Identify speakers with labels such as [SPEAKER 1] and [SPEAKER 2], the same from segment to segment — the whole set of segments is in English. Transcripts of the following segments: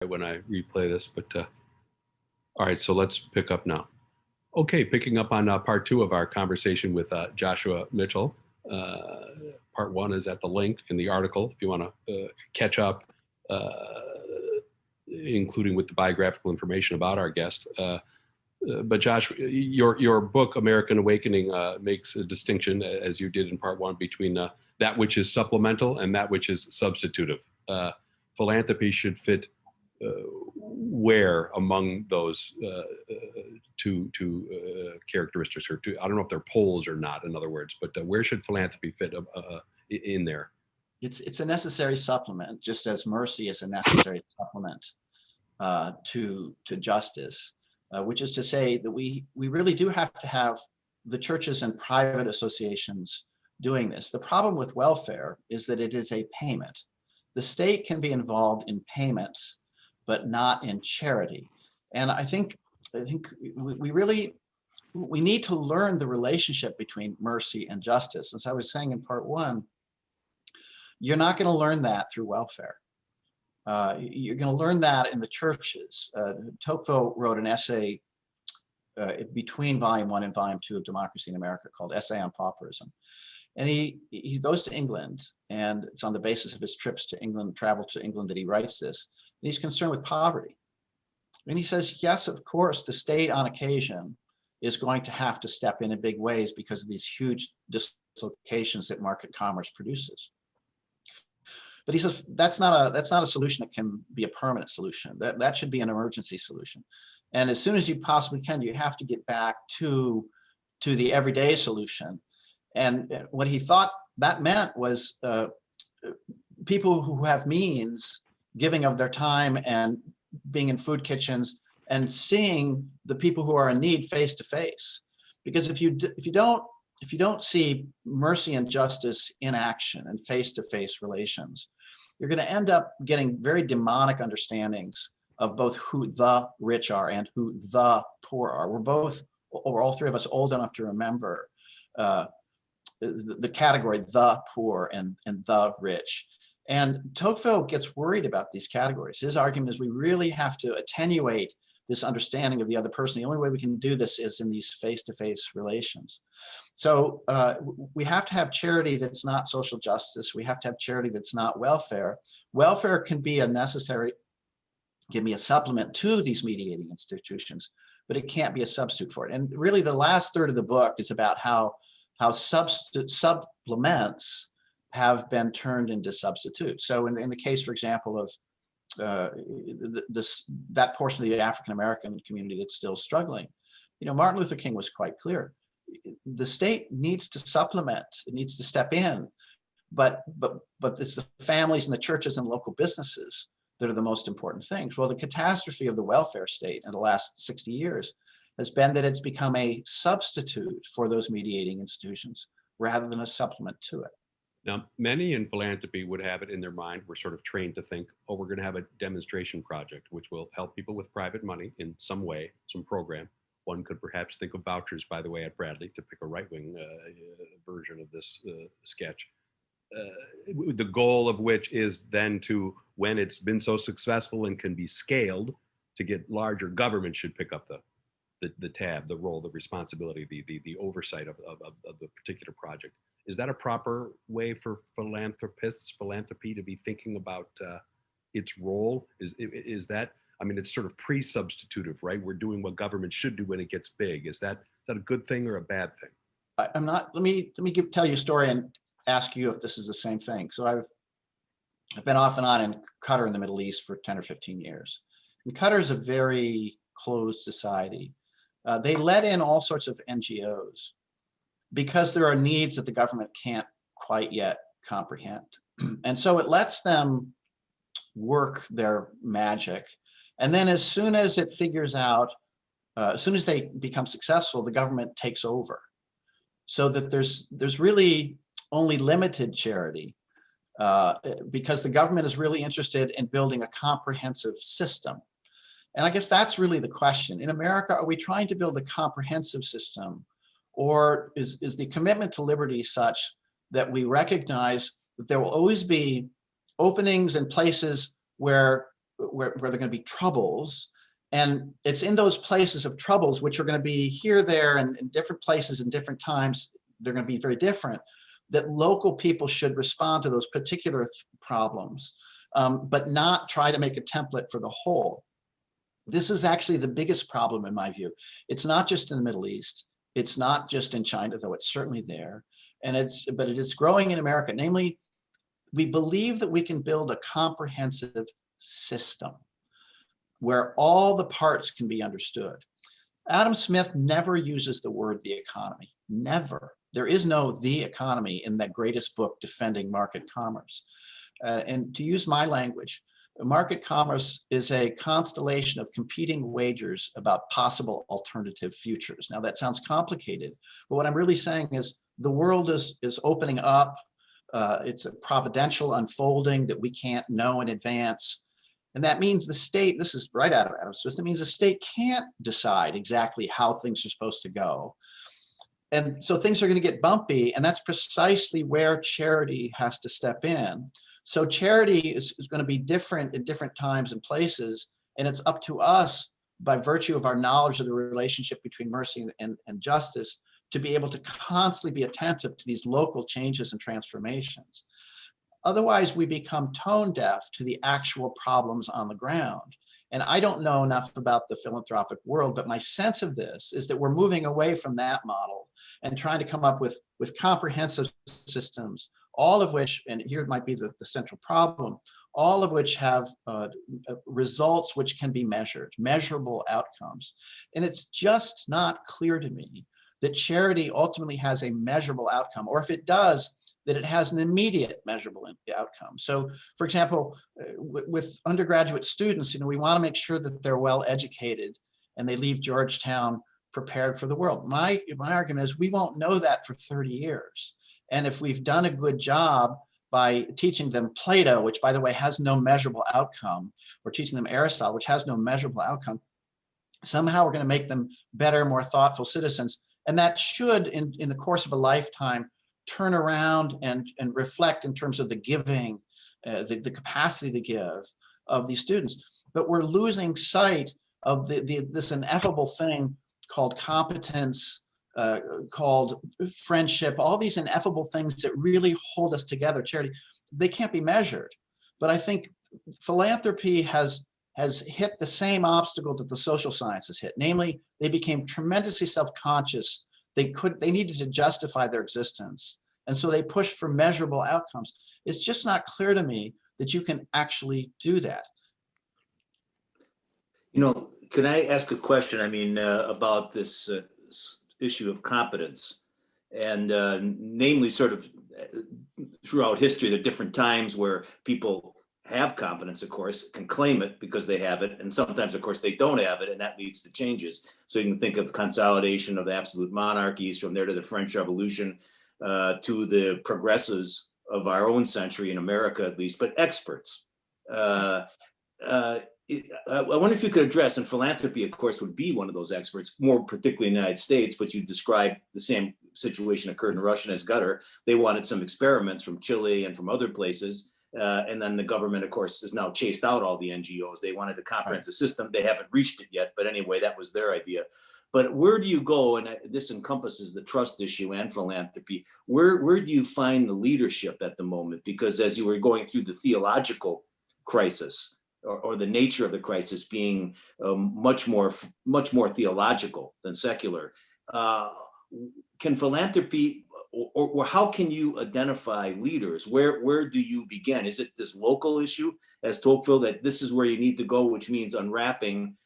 [SPEAKER 1] when I replay this, but all right, so let's pick up now. Okay, picking up on part two of our conversation with Joshua Mitchell. Part one is at the link in the article if you want to catch up, including with the biographical information about our guest. But Josh, your book, American Awakening, makes a distinction, as you did in part one, between that which is supplemental and that which is substitutive. Philanthropy should fit where among those two characteristics, or two, I don't know if they're poles or not, in other words, but where should philanthropy fit in there?
[SPEAKER 2] It's a necessary supplement, just as mercy is a necessary supplement to justice, which is to say that we really do have to have the churches and private associations doing this. The problem with welfare is that it is a payment. The state can be involved in payments, but not in charity. And I think we need to learn the relationship between mercy and justice. As I was saying in part one, you're not going to learn that through welfare. You're going to learn that in the churches. Tocqueville wrote an essay between volume 1 and volume 2 of Democracy in America called Essay on Pauperism. And he goes to England, and it's on the basis of his trips to England, travel to England, that he writes this. And he's concerned with poverty. And he says, yes, of course, the state on occasion is going to have to step in big ways because of these huge dislocations that market commerce produces. But he says that's not a solution that can be a permanent solution. That should be an emergency solution. And as soon as you possibly can, you have to get back to the everyday solution. And what he thought that meant was people who have means giving of their time and being in food kitchens and seeing the people who are in need face to face. Because if you don't see mercy and justice in action and face to face relations, you're going to end up getting very demonic understandings of both who the rich are and who the poor are. We're all three of us old enough to remember the category the poor and the rich. And Tocqueville gets worried about these categories. His argument is we really have to attenuate this understanding of the other person. The only way we can do this is in these face-to-face relations. So we have to have charity that's not social justice. We have to have charity that's not welfare. Welfare can be a supplement to these mediating institutions, but it can't be a substitute for it. And really the last third of the book is about how supplements have been turned into substitutes. So in the case, for example, of that portion of the African American community that's still struggling, Martin Luther King was quite clear. The state needs to supplement, it needs to step in, but it's the families and the churches and local businesses that are the most important things. Well, the catastrophe of the welfare state in the last 60 years has been that it's become a substitute for those mediating institutions rather than a supplement to it.
[SPEAKER 1] Now, many in philanthropy would have it in their mind. We're sort of trained to think, oh, we're going to have a demonstration project, which will help people with private money in some way, some program. One could perhaps think of vouchers, by the way, at Bradley, to pick a right-wing version of this sketch. The goal of which is then to, when it's been so successful and can be scaled, to get larger, government should pick up the tab, the role, the responsibility, the oversight of the particular project. Is that a proper way for philanthropy to be thinking about its role? Is that, I mean, it's sort of pre-substitutive, right? We're doing what government should do when it gets big. Is that a good thing or a bad thing?
[SPEAKER 2] I'm not. Let me tell you a story and ask you if this is the same thing. So I've been off and on in Qatar in the Middle East for 10 or 15 years. And Qatar is a very closed society. They let in all sorts of NGOs because there are needs that the government can't quite yet comprehend. And so it lets them work their magic. And then as soon as it figures out, as soon as they become successful, the government takes over. So that there's really only limited charity because the government is really interested in building a comprehensive system. And I guess that's really the question. In America, are we trying to build a comprehensive system, or is the commitment to liberty such that we recognize that there will always be openings and places where where there are going to be troubles. And it's in those places of troubles, which are going to be here, there, and in different places and different times, they're going to be very different, that local people should respond to those particular problems, but not try to make a template for the whole. This is actually the biggest problem in my view. It's not just in the Middle East. It's not just in China, though it's certainly there. But it is growing in America. Namely, we believe that we can build a comprehensive system where all the parts can be understood. Adam Smith never uses the word the economy, never. There is no the economy in that greatest book, Defending Market Commerce. And to use my language, market commerce is a constellation of competing wagers about possible alternative futures. Now that sounds complicated, but what I'm really saying is the world is opening up. It's a providential unfolding that we can't know in advance. And that means the state, this is right out of Adam Smith, it means the state can't decide exactly how things are supposed to go. And so things are going to get bumpy, and that's precisely where charity has to step in. So charity is going to be different in different times and places, and it's up to us, by virtue of our knowledge of the relationship between mercy and justice, to be able to constantly be attentive to these local changes and transformations. Otherwise, we become tone deaf to the actual problems on the ground. And I don't know enough about the philanthropic world, but my sense of this is that we're moving away from that model and trying to come up with comprehensive systems, all of which, and here might be the central problem, all of which have results which can be measured, measurable outcomes. And it's just not clear to me that charity ultimately has a measurable outcome, or if it does, that it has an immediate measurable outcome. So, for example, with undergraduate students, we want to make sure that they're well educated and they leave Georgetown prepared for the world. My argument is we won't know that for 30 years. And if we've done a good job by teaching them Plato, which by the way has no measurable outcome, or teaching them Aristotle, which has no measurable outcome, somehow we're going to make them better, more thoughtful citizens. And that should, in the course of a lifetime, turn around and reflect in terms of the giving, the capacity to give of these students. But we're losing sight of this ineffable thing called competence, called friendship, all these ineffable things that really hold us together. Charity, they can't be measured. But I think philanthropy has hit the same obstacle that the social sciences hit. Namely, they became tremendously self-conscious. They needed to justify their existence. And so they pushed for measurable outcomes. It's just not clear to me that you can actually do that.
[SPEAKER 3] Can I ask a question? About this issue of competence, and namely sort of throughout history, there are different times where people have competence, of course, can claim it because they have it. And sometimes, of course, they don't have it, and that leads to changes. So you can think of consolidation of absolute monarchies, from there to the French Revolution, to the progressives of our own century in America, at least, but experts. I wonder if you could address, and philanthropy, of course, would be one of those experts, more particularly in the United States, but you described the same situation occurred in Russia as Qatar. They wanted some experiments from Chile and from other places. And then the government, of course, has now chased out all the NGOs. They wanted a comprehensive system. They haven't reached it yet. But anyway, that was their idea. But where do you go? And this encompasses the trust issue and philanthropy. Where do you find the leadership at the moment? Because as you were going through the theological crisis, or the nature of the crisis being much more theological than secular, can philanthropy, or how can you identify leaders? Where do you begin? Is it this local issue, as Tocqueville, that this is where you need to go, which means unwrapping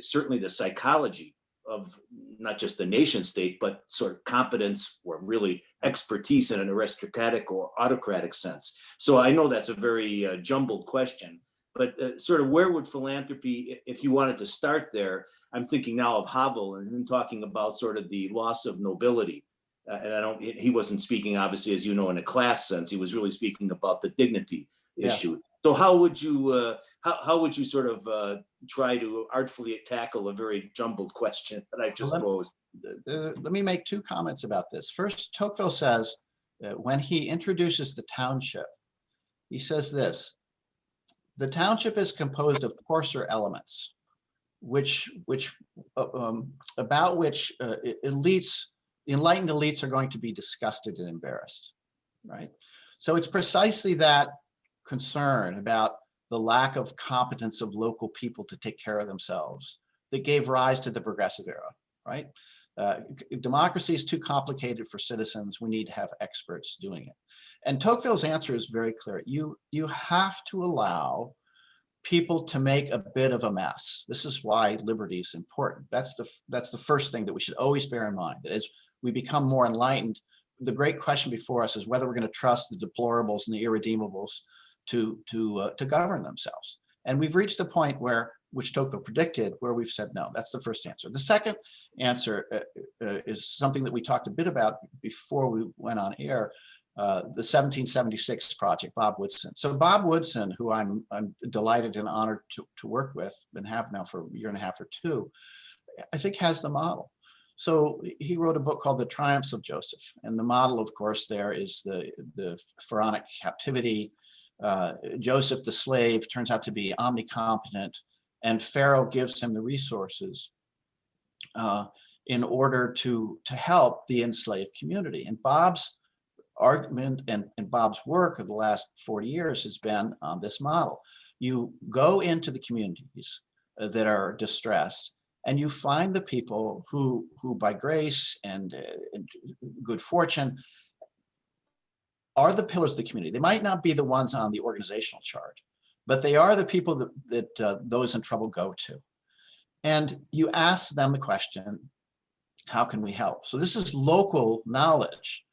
[SPEAKER 3] certainly the psychology of not just the nation state, but sort of competence or really expertise in an aristocratic or autocratic sense? So I know that's a very jumbled question, but sort of where would philanthropy, if you wanted to start there? I'm thinking now of Havel and him talking about sort of the loss of nobility. And he wasn't speaking, obviously, as you know, in a class sense. He was really speaking about the dignity issue. So how would you sort of try to artfully tackle a very jumbled question that I just posed?
[SPEAKER 2] Let me make two comments about this. First, Tocqueville says that when he introduces the township, he says this: The township is composed of coarser elements, about which elites, enlightened elites are going to be disgusted and embarrassed, right? So it's precisely that concern about the lack of competence of local people to take care of themselves that gave rise to the progressive era, right? Democracy is too complicated for citizens. We need to have experts doing it. And Tocqueville's answer is very clear. You have to allow people to make a bit of a mess. This is why liberty is important. That's the first thing that we should always bear in mind. As we become more enlightened, the great question before us is whether we're going to trust the deplorables and the irredeemables to govern themselves. And we've reached a point where, which Tocqueville predicted, where we've said no. That's the first answer. The second answer is something that we talked a bit about before we went on air, the 1776 project, Bob Woodson. So Bob Woodson, who I'm delighted and honored to work with, and have now for a year and a half or two, I think has the model. So he wrote a book called The Triumphs of Joseph. And the model, of course, there is the pharaonic captivity. Joseph, the slave, turns out to be omnicompetent, and Pharaoh gives him the resources in order to help the enslaved community. And Bob's argument and Bob's work of the last 40 years has been on this model. You go into the communities that are distressed, and you find the people who by grace and good fortune are the pillars of the community. They might not be the ones on the organizational chart, but they are the people that those in trouble go to. And you ask them the question, how can we help? So this is local knowledge.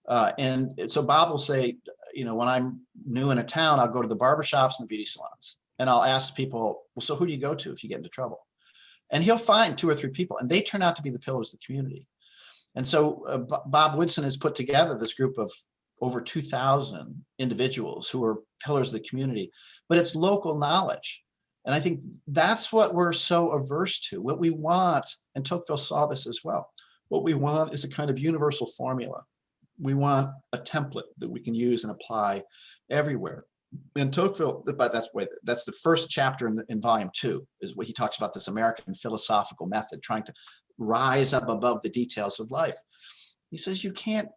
[SPEAKER 2] And so Bob will say, when I'm new in a town, I'll go to the barbershops and the beauty salons. And I'll ask people, well, so who do you go to if you get into trouble? And he'll find 2 or 3 people, and they turn out to be the pillars of the community. And so Bob Woodson has put together this group of over 2,000 individuals who are pillars of the community, but it's local knowledge. And I think that's what we're so averse to. What we want, and Tocqueville saw this as well, what we want is a kind of universal formula. We want a template that we can use and apply everywhere. And Tocqueville, but that's the first chapter in volume 2, is what he talks about, this American philosophical method, trying to rise up above the details of life. He says you can't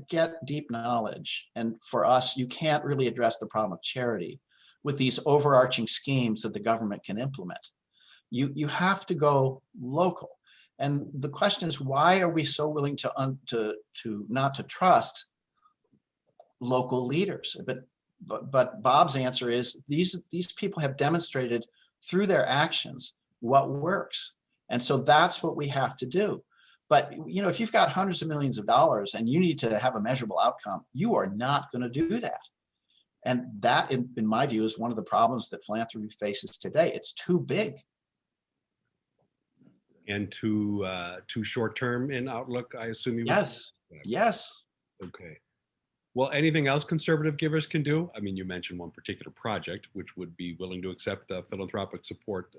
[SPEAKER 2] get deep knowledge, and for us, you can't really address the problem of charity with these overarching schemes that the government can implement. You have to go local. And the question is, why are we so willing to not to trust local leaders? But Bob's answer is these people have demonstrated through their actions what works. And so that's what we have to do. But if you've got hundreds of millions of dollars and you need to have a measurable outcome, you are not going to do that. And that, in my view, is one of the problems that philanthropy faces today. It's too big.
[SPEAKER 1] And too short-term in outlook, I assume you would say?
[SPEAKER 2] Yes.
[SPEAKER 1] Okay. Well, anything else conservative givers can do? I mean, you mentioned one particular project, which would be willing to accept philanthropic support.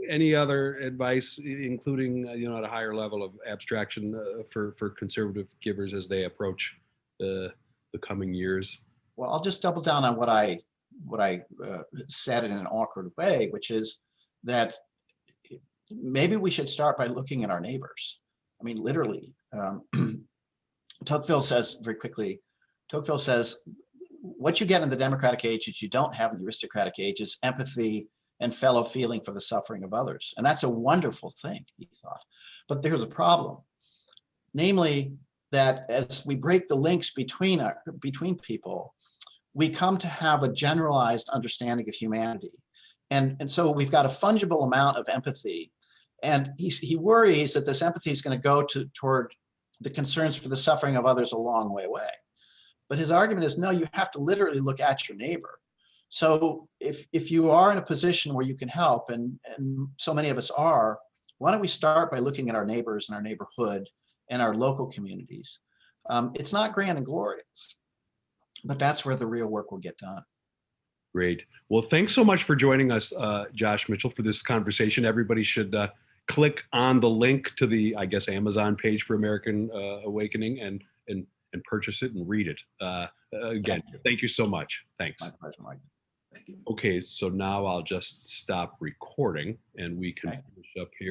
[SPEAKER 1] Any other advice, including at a higher level of abstraction for conservative givers as they approach the coming years?
[SPEAKER 2] Well, I'll just double down on what I said in an awkward way, which is that maybe we should start by looking at our neighbors. I mean, literally. Tocqueville says very quickly, what you get in the democratic age that you don't have in the aristocratic age is empathy and fellow feeling for the suffering of others. And that's a wonderful thing, he thought. But there's a problem, namely that as we break the links between people, we come to have a generalized understanding of humanity. And so we've got a fungible amount of empathy. And he worries that this empathy is going to go toward the concerns for the suffering of others a long way away. But his argument is, no, you have to literally look at your neighbor. So if you are in a position where you can help, and so many of us are, why don't we start by looking at our neighbors and our neighborhood and our local communities? It's not grand and glorious, but that's where the real work will get done.
[SPEAKER 1] Great. Well, thanks so much for joining us, Josh Mitchell, for this conversation. Everybody should click on the link to the, I guess, Amazon page for American Awakening and purchase it and read it. Again, thank you so much. Thanks.
[SPEAKER 2] My pleasure, Mike.
[SPEAKER 3] Thank you.
[SPEAKER 1] Okay, so now I'll just stop recording and we can
[SPEAKER 2] Okay.
[SPEAKER 1] finish up here.